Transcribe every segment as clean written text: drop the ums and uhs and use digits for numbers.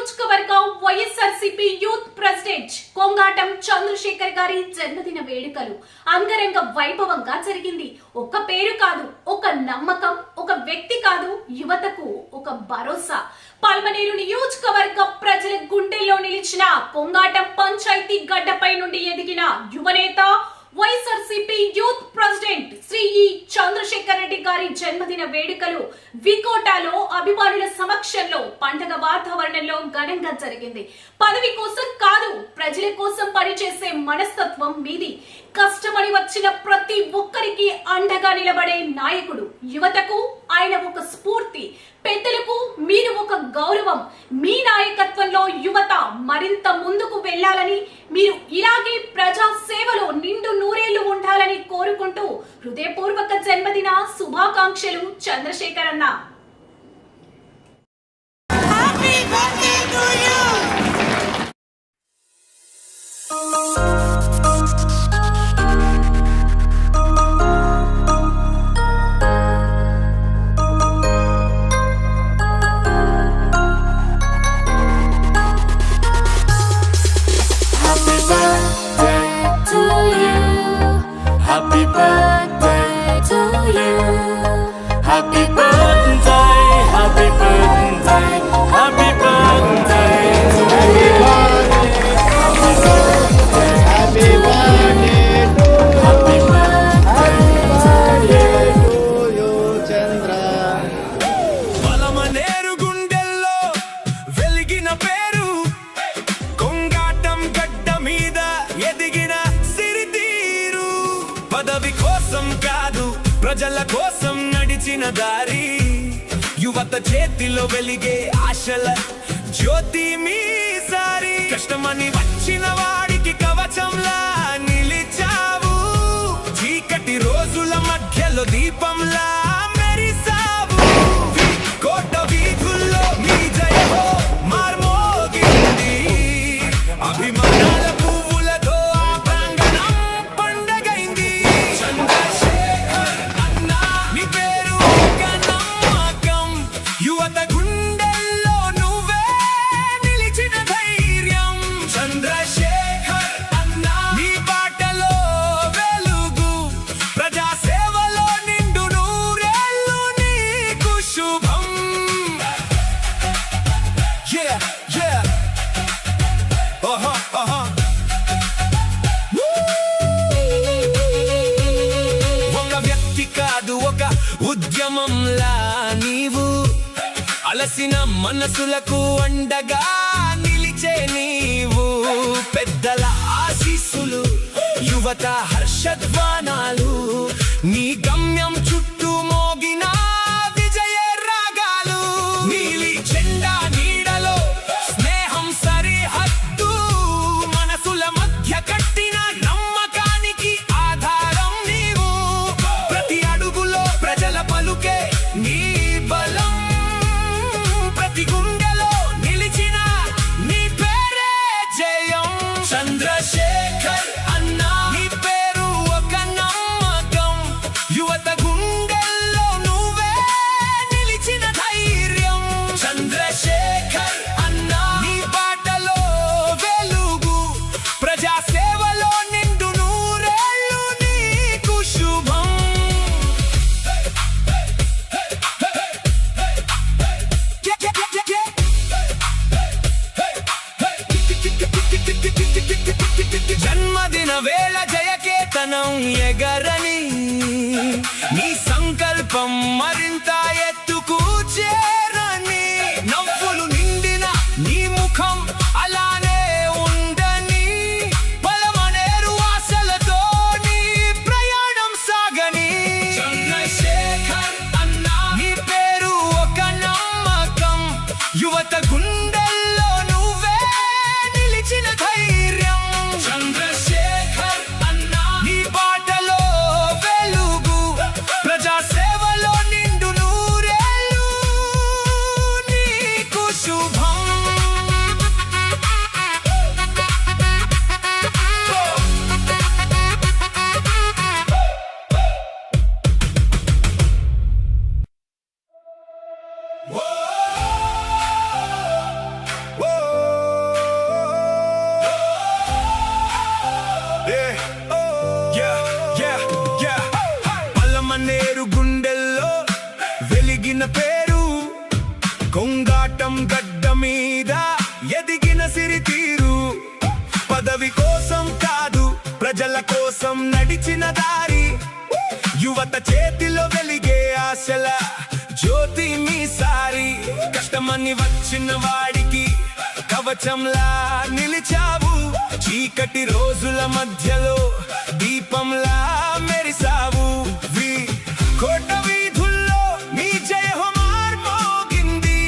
నియోజకవర్గ YSRCP youth president కొంగాటం Chandrasekhar గారి జన్మదిన వేడుకలు అంగరంగ వైభవంగా జరిగింది. ఒక పేరు కాదు, ఒక నమ్మకం, ఒక వ్యక్తి కాదు, యువతకు ఒక భరోసా. పాల్మనేరు నియోజకవర్గ ప్రజల గుండెల్లో నిలిచిన కొంగాటం పంచాయతీ గడ్డపై నుండి ఎదిగిన యువనేత వైఎస్ఆర్సీపీ యూత్ ప్రెసిడెంట్ శ్రీ చంద్రశేఖర్ రెడ్డి గారి జన్మదిన వేడుకలు వికోటాలో అభిమానుల సమక్షంలో పండగ వాతావరణంలో ఘనంగా జరిగింది. పదవి కోసం కాదు, ప్రజల కోసం పనిచేసే మనస్తత్వం మీది. కష్టమని వచ్చిన ప్రతి ఒక్కరికి అండగా నిలబడే నాయకుడు. యువతకు ఆయన ఒక స్ఫూర్తి, పెద్దలకు మీరు ఒక గౌరవం. మీ నాయకత్వంలో యువత మరింత ముందుకు వెళ్లాలని, మీరు ఇలాగే ప్రజా సేవలో నిండు నూరేళ్లు ఉండాలని కోరుకుంటూ హృదయపూర్వక జన్మదిన శుభాకాంక్షలు చంద్రశేఖర్ అన్న. పదవి కోసం కాదు, ప్రజల కోసం నడిచిన దారి. యువత చేతిలో వెలిగే ఆశల జ్యోతి మీ సారి. కష్టమని వచ్చిన వాడికి కవచంలా నిలిచావు. చీకటి రోజుల మధ్యలో దీపంలా మెరిసావు. కోట వీధుల్లో మీ జయహో మార్మోగింది. అభిమానాల ఉద్యమంలా నీవు అలసిన మనసులకు అండగా నిలిచే నీవు. పెద్దల ఆశీస్సులు, యువత హర్షధ్వానాలు, నీ గమ్యం చుట్టూ మోగిన విజయ రాగాలు. నీలి జెండా నీడలో స్నేహం సరిహద్దు. మనసుల మధ్య కట్టిన నమ్మకానికి ఆధారం నీవు. ప్రతి అడుగులో ప్రజల పలుకే నీ బలం. ప్రతి గుండెలో నిలిచిన నీ పేరే జయం. చంద్రశేఖర్ అన్నా, నీ పేరు ఒక నమ్మకం. యువత గుండెల్లో నువ్వే నిలిచిన ధైర్యం. చంద్రశేఖర్ అన్నా, నీ బాటలో వెలుగు. ప్రజా సేవలో నిండు నూరేళ్ళు నీకు శుభం. జన్మదిన వేళ జయకేతనం ఎగరని నీ సంకల్పం మరింత ఎత్తుకు చేరని. నవ్వులు నిండిన నీ ముఖం అలానే ఉండని. పలమనేరు ఆశలతో నీ ప్రయాణం సాగని. చంద్రశేఖర్ అన్నా, నీ పేరు ఒక నమ్మకం. యువత గుండెల్లో నువ్వే నిలిచిన ధైర్యం. చంద్రశేఖర్ అన్నా, నీ బాటలో వెలుగు. ప్రజా సేవలో నిండు నూరేళ్ళు నీకు శుభం. Whoa! కొంగాటం గడ్డ మీద ఎదిగిన సిరితీరు పదవి కోసం కాదు ప్రజల కోసం నడిచిన దారి యువత చేతిలో వెలిగే ఆశల జ్యోతి మీ సారి కష్టమని వచ్చిన వాడికి కవచంలా నిలిచావు చీకటి రోజుల మధ్యలో దీపంలా మెరిసావు కోట వీధుల్లో నీ జయహోమార్ మోగింది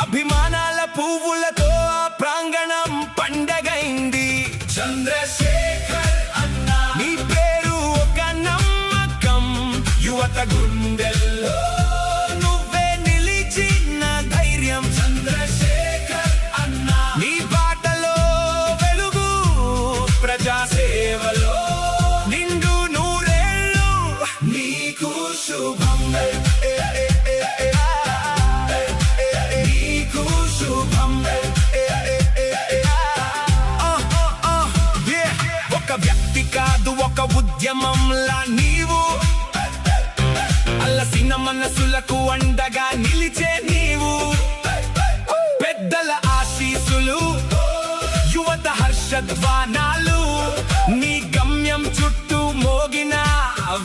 అభిమానాల పువ్వులతో ఆ ప్రాంగణం పండగైంది చంద్రశేఖర్ అన్నా నీ పేరు ఒక నమ్మకం యువత గుండెల్లో నువ్వే నిలిచిన ధైర్యం చంద్రశేఖర్ అన్నా నీ బాటలో వెలుగు ప్రజా సేవలో నిండు నూరేళ్ళు నీకు శుభం నీకు శుభం ఒక వ్యక్తి కాదు ఒక ఉద్యమంలా నీవు అల్లసిన మనసులకు అండగా నిలిచే నీవు పెద్దల ఆశీసులు యువత హర్షధ్వానాలు నీ గమ్యం చుట్టూ మోగిన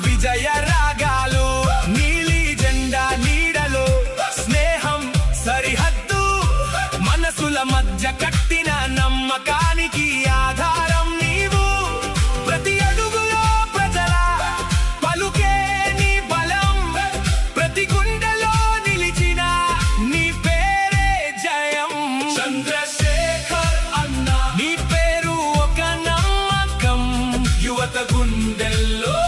విజయ రాగాలు నీలి జెండా నీడలో స్నేహం సరిహద్దు మనసుల మధ్య కట్టిన నమ్మకానికి ఆధారం నీవు ప్రతి అడుగులో ప్రజల పలుకే నీ బలం ప్రతి గుండెలో నిలిచిన నీ పేరే జయం చంద్రశేఖర్ అన్నా నీ పేరు ఒక నమ్మకం యువత గుండెల్లో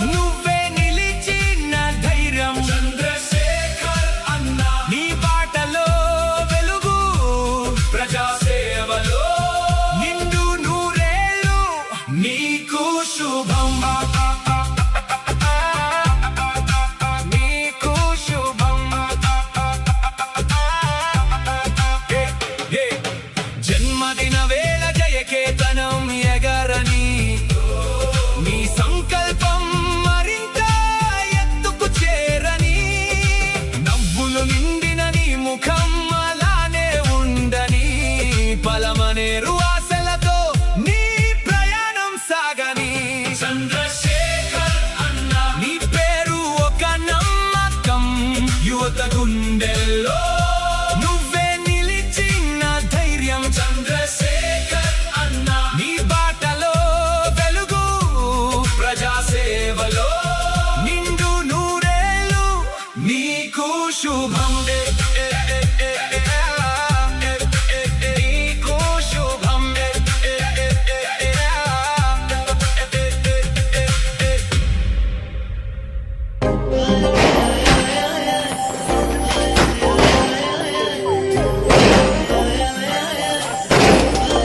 నువ్వే నిలిచిన ధైర్యం చంద్రశేఖర్ అన్నా నీ బాటలో వెలుగు ప్రజా సేవలో నిండు నూరేళ్ళు నీకు శుభం నీకు శుభం జన్మదిన వేళ జయకేతనం ఎగరని నీ సంకల్పం మరింత ఎత్తుకు చేరని నవ్వులు నిండిన నీ ముఖం అలానే ఉండని పలమనేరు ఆశలతో నీ ప్రయాణం సాగని చంద్రశేఖర్ అన్నా నీ పేరు ఒక నమ్మకం యువత గుండెల్లో నువ్వే నిలిచిన ధైర్యం చంద్రశేఖర్ అన్నా నీ బాటలో వెలుగు ప్రజా సేవలో నిండు నూరేళ్ళు నీకు శుభం నీకు శుభం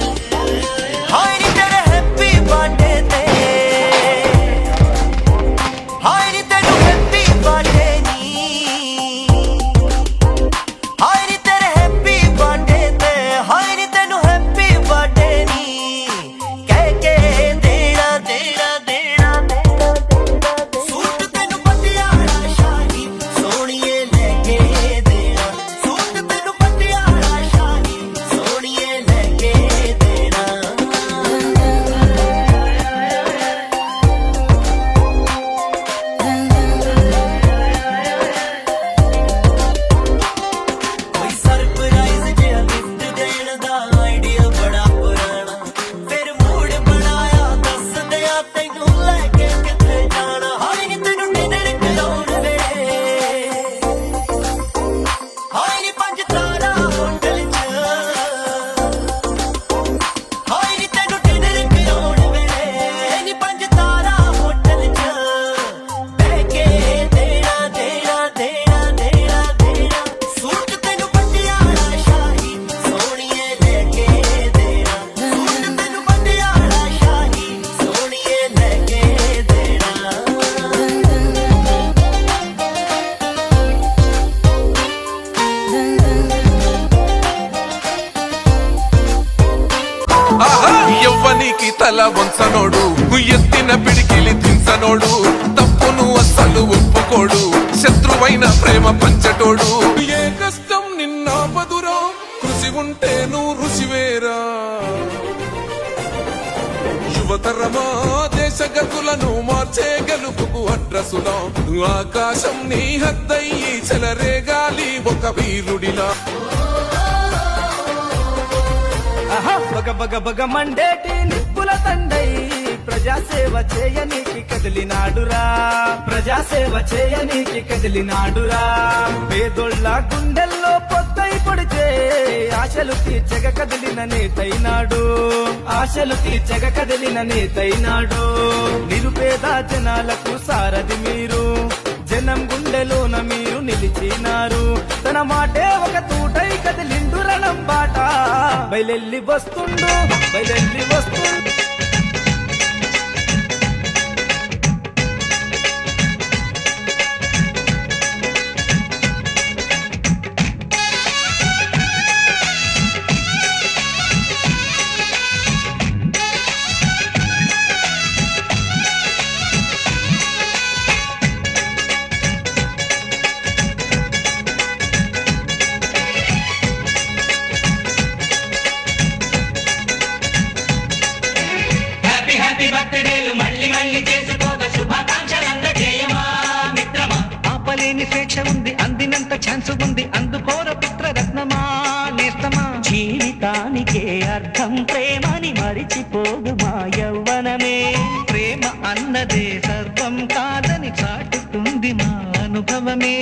हाय नी तेरे हैप्पी बर्थडे ते हाय नी तेरे हैप्पी बर्थडे नी हाय नी तेरे हैप्पी बर्थडे ते हाय नी तेनु हैप्पी बर्थडे नी कह के देना देना देना सूट तेनु पटियाला शाही सोनिए लेके देना सूट तेनु पटियाला शाही सोनिए लेके देना कोई सरप्राइज जिहा गिफ्ट देण दा आइडिया बड़ा पुराना फिर मूड बनाया दस दिया तैनू लेके किथे जाना हाय नी तैनू डिनर कराउण वेले हाय नी 5 तारा होटल च हाय नी तैनू डिनर कराउण वेले नी 5 तारा होटल च बह के देना देना देना देना देना सूट तेनू पटियाला शाही सोनिए लेके देना सूट तेनू पटियाला शाही सोनिए लेके देना ఆహా! యవ్వనికి తల వంచనోడు ఎత్తిన పిడికిలి దించనోడు తప్పును అస్సలు ఒప్పుకోడు శత్రువైన ప్రేమ పంచటోడు ఏ కష్టం నిన్ను తరమా దేశ గతులను మార్చే గెలుపుకు అడ్రసులా ఆకాశం నీ హద్దయ్యి చెలరేగాలి ఒక వీరుడిలా బగ బగ బగ మండేటి నిప్పుల తండై ప్రజాసేవ చేయనీకి కదిలినాడురా ప్రజాసేవ చేయనీకి కదిలినాడురా పేదోళ్ళ గుండెల్లో పొద్దై పొడితే ఆశలు తీర్చగ కదిలిన నేతైనాడు ఆశలు తీర్చగ కదిలిన నేతైనాడు నిరుపేద జనాలకు సారథి మీరు జనం గుండెలోన మీరు నిలిచినారు తన మాటే ఒక తూటై కదిలిండు రణం బాట బయలెల్లి వస్తుండు బయలెల్లి వస్తుండు హ్యాపీ బర్త్డేలు మళ్ళీ మళ్ళీ చేసుకోక శుభాకాంక్షలందజేయమా మిత్రమా ఆపలేని స్వేచ్ఛ ఉంది అందినంత ఛాన్స్ ఉంది అందుకోర పుత్రరత్నమా నేస్తమా జీవితానికే అర్థం ప్రేమని మరిచిపోదు మా యవ్వనమే ప్రేమ అన్నదే సర్వం కాదని చాటుతుంది మా అనుభవమే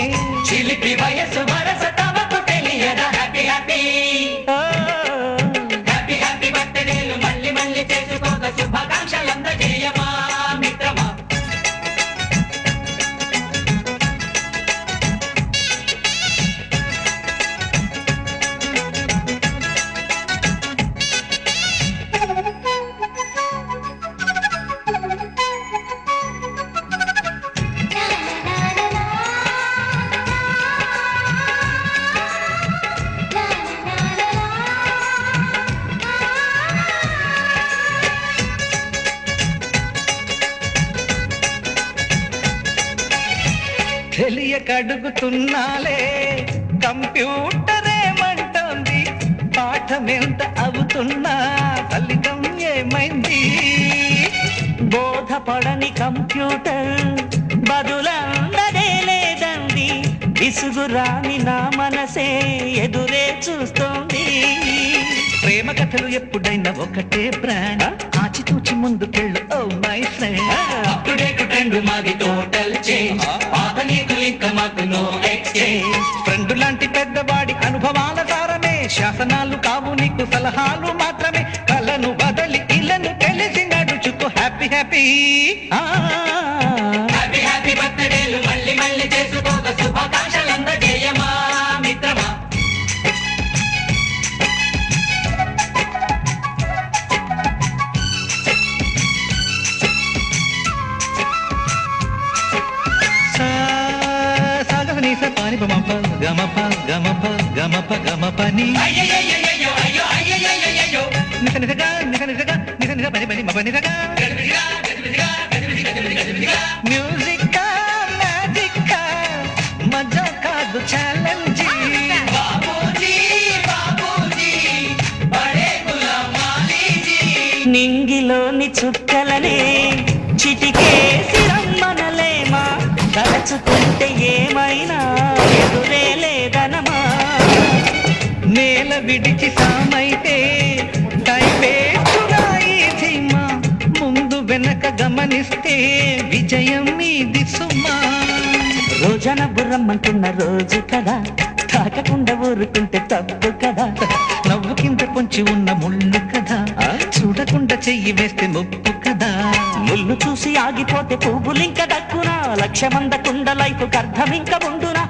చిలిపి వయసు వరస తమకు తెలియదా హ్యాపీ హ్యాపీ హ్యాపీ హ్యాపీ బర్త్డేలు మళ్ళీ మళ్ళీ చేసుకోక శుభాకాంక్షలందజేయమా మిత్రమా తెలియకడుగుతున్నాలే కంప్యూటర్ ఏమంటోంది పాఠమెంత అవుతున్నా ఫలితం ఏమైంది బోధపడని కంప్యూటర్ బదులందదే లేదండి విసుగురాని నా మనసే ఎదురే చూస్తోంది ప్రేమ కథలు ఎప్పుడైనా ఒకటే బ్రాండ్ ఆచితూచి ముందుకెళ్ళు oh my friend up to date trend మాది టోటల్ చేంజ్ పాత నీకు ఇంకా మాకు నో ఎక్స్చేంజ్ ఫ్రెండ్ లాంటి పెద్దవాడి అనుభవాల సారమే శాసనాలు కావు నీకు సలహాలు మాత్రమే కలను బదలి ఇళ్ళను తెలిసి నడుచుకో హ్యాపీ హ్యాపీ హ్యాపీ హ్యాపీ బర్త్డేలు మళ్ళీ మళ్ళీ చేసుకోక శుభాకాంక్షలందజేయమా మిత్రమా పాని పమప గమప గమప గమప గమపని నిస నిసగా నిస నిసగా నిస నిస పని పని మప నిసగా మ్యూజిక్ మ్యాజిక్ మజా కాదు ఛాలెంజ్ నింగిలోని చుక్కలనే చిటికేసి రమ్మనలేమా తలచుకుంటే ఏమైనా ఎదురే లేదనమా నేల విడిచి సామైతే టైపేస్తున్నా ఈ ధీమా ముందు వెనక గమనిస్తే విజయం మీది సుమా రోజన బుర్రమ్మంటున్న రోజు కదా తాకకుండా ఊరుకుంటే తప్పు కదా నవ్వు కింద పొంచి ఉన్న ముళ్ళు కదా చూడకుండా చెయ్యి వేస్తే ముప్పు కదా ముళ్ళు చూసి ఆగిపోతే పువ్వులింక దక్కునా లక్ష్యమందకుండా లైఫ్ అర్థం ఇంక ఉండునా